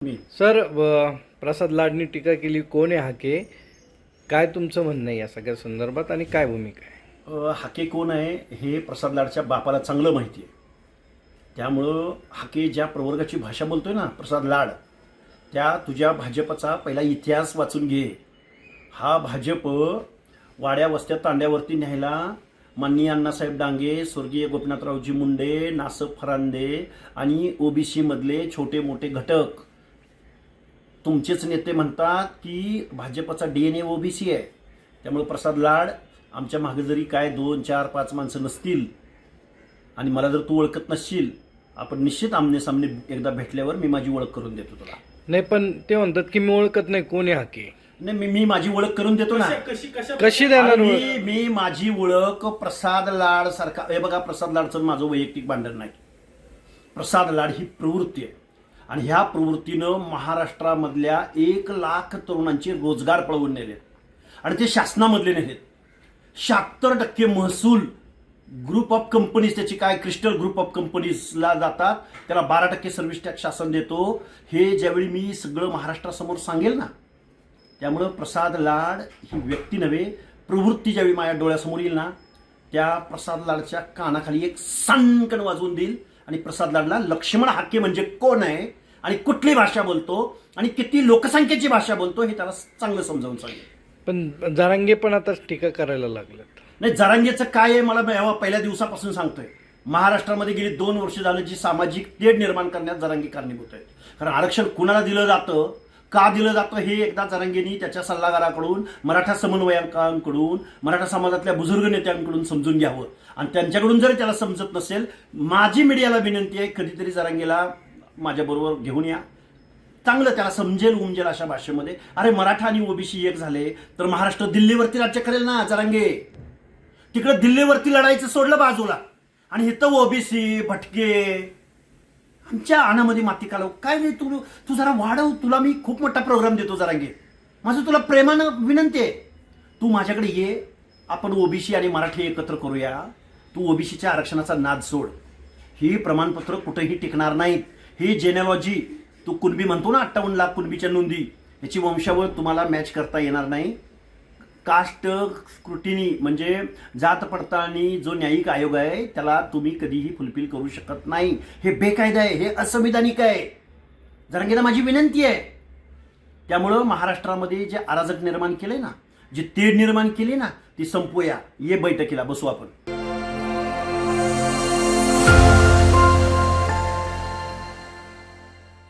Sir, प्रसाद लाडनी टीका केली, कोण आहे हाके? काय तुमचं म्हणणं आहे या सगळ्या संदर्भात आणि काय भूमिका आहे? हाके कोण आहे हे प्रसाद लाडच्या बापाला चांगलं माहिती आहे. त्यामुळं हाके ज्या प्रवर्गाची भाषा बोलतोय ना प्रसाद लाड, त्या तुझ्या भाजपचा पहिला इतिहास वाचून घे. हा भाजप वाड्या वस्त्या तांड्यावरती न्यायला माननीय अण्णासाहेब डांगे, स्वर्गीय गोपीनाथरावजी मुंडे, नासफ फरांदे आणि ओबीसी मधले छोटे मोठे घटक तुमचेच नेते म्हणतात की भाजपचा DNA ओबीसी आहे. त्यामुळे प्रसाद लाड, आमच्या मागे जरी काय 2, 4, 5 माणसं नसतील आणि मला जर तू ओळखत नसशील, आपण निश्चित आमने सामने एकदा भेटल्यावर मी माझी ओळख करून देतो तुला. नाही, पण ते म्हणतात की मी ओळखत नाही, कोण आहे हाके? नाही, मी माझी ओळख करून देतो ना. कशी देणार ओळख? मी माझी ओळख प्रसाद लाड सारखा. हे बघा, प्रसाद लाडचं माझं वैयक्तिक भांडण नाही. प्रसाद लाड ही प्रवृत्ती आहे आणि ह्या प्रवृत्तीनं महाराष्ट्रामधल्या 1,00,000 तरुणांचे रोजगार पळवून नेले आणि ते शासनामधले नेलेत. 76% महसूल ग्रुप ऑफ कंपनीज, त्याची काय क्रिस्टल ग्रुप ऑफ कंपनीजला जातात, त्याला 12% सर्व्हिस टॅक्स शासन देतो. हे ज्यावेळी मी सगळं महाराष्ट्रासमोर सांगेल ना, त्यामुळं प्रसाद लाड ही व्यक्ती नव्हे, प्रवृत्ती ज्यावेळी माझ्या डोळ्यासमोर येईल ना, त्या प्रसाद लाडच्या कानाखाली एक सणकण वाजवून देईल आणि प्रसाद लाडला लक्ष्मण हाके म्हणजे कोण आहे आणि कुठली भाषा बोलतो आणि किती लोकसंख्येची भाषा बोलतो हे त्याला चांगलं समजावून सांगेल. पण जरांगे पण आता टीका करायला लागलेत. नाही, जरांगेचं काय आहे मला पहिल्या दिवसापासून सांगतोय. महाराष्ट्रामध्ये गेली 2 वर्ष झालं जी सामाजिक तेढ निर्माण करण्यात जरांगे कारणीभूत आहेत. कारण आरक्षण कुणाला दिलं जातं, का दिलं जातं, हे एकदा जरांगेंनी त्याच्या सल्लागाराकडून, मराठा समन्वयकांकडून, मराठा समाजातल्या बुजुर्ग नेत्यांकडून समजून घ्यावं. आणि त्यांच्याकडून जरी त्याला समजत नसेल, माझी मीडियाला विनंती आहे, कधीतरी जरांगेला माझ्याबरोबर घेऊन या. चांगलं त्याला समजेल उमजेल अशा भाषेमध्ये. अरे, मराठा आणि ओबीसी एक झाले तर महाराष्ट्र दिल्लीवरती राज्य करेल ना जरांगे. तिकडे दिल्लीवरती लढायचं सोडलं बाजूला आणि इथं ओबीसी भटके आमच्या अनामध्ये माती कालव. काय नाही, तू जरा वाढव, तुला मी खूप मोठा प्रोग्राम देतो जरांगे. माझं तुला प्रेमानं विनंती आहे, तू माझ्याकडे ये, आपण ओबीसी आणि मराठी एकत्र करूया. तू ओबीसीच्या आरक्षणाचा नाद सोड. ही प्रमाणपत्र कुठेही टिकणार नाहीत. ही जेनेलॉजी, तू कुणबी म्हणतो ना, 58 लाख कुणबीच्या नोंदी, याची वंशावळ तुम्हाला मॅच करता येणार नाही. कास्ट स्क्रुटिनी म्हणजे जात पडताळणी जो न्यायिक आयोग आहे त्याला तुम्ही कधीही फुलफिल करू शकत नाही. हे बेकायदा आहे, हे असंविधानिक आहे. जरांगेला माझी विनंती आहे. त्यामुळं महाराष्ट्रामध्ये जे अराजक निर्माण केले ना, जे तेढ निर्माण केली ना, ती संपवूया. ये बैठकीला बसू आपण.